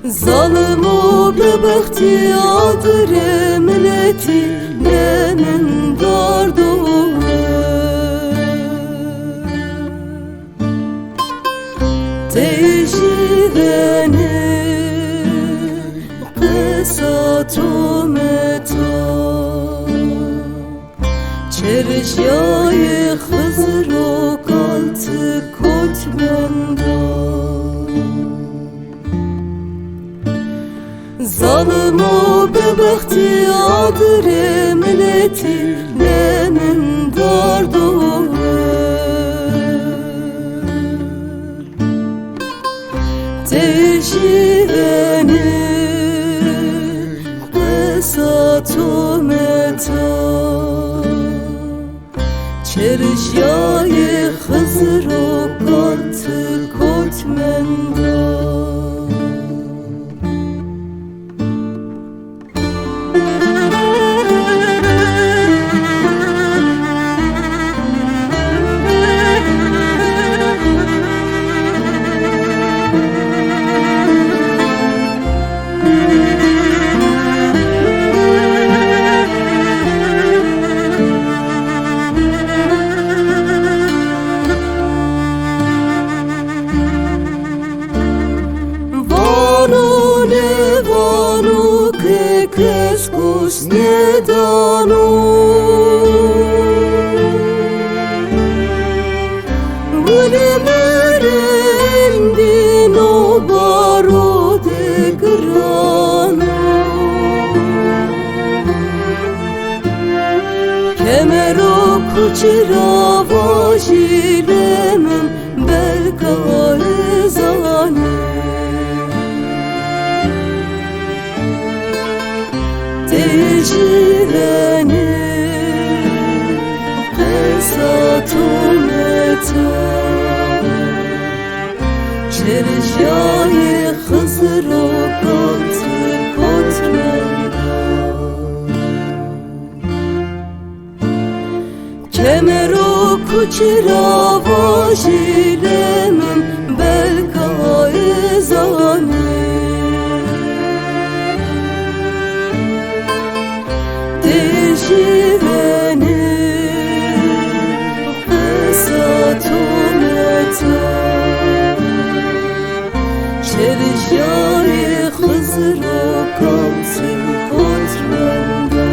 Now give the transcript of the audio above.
ظالمو ببختی عادر ملتی لمن داردو تجیغنی قصاتو متا چرشیای خزر و کالت کتمندا ظالمو ببختی عادر ملتی لمن داردو تجیغنی قصاتو متا چرشیای خزر و کالت کتمندا Keskus nie dano Gulemerendi no baro de grano Kemero kuchira vajilemen belkare zane تجیغنی قصاتو متا چرشیای خزر و کالت کتمندا کمرو کوچرا واژیلمن بلکای زانه تجیغنی قصاتو متا چرشیای خزر و کالت کتمندا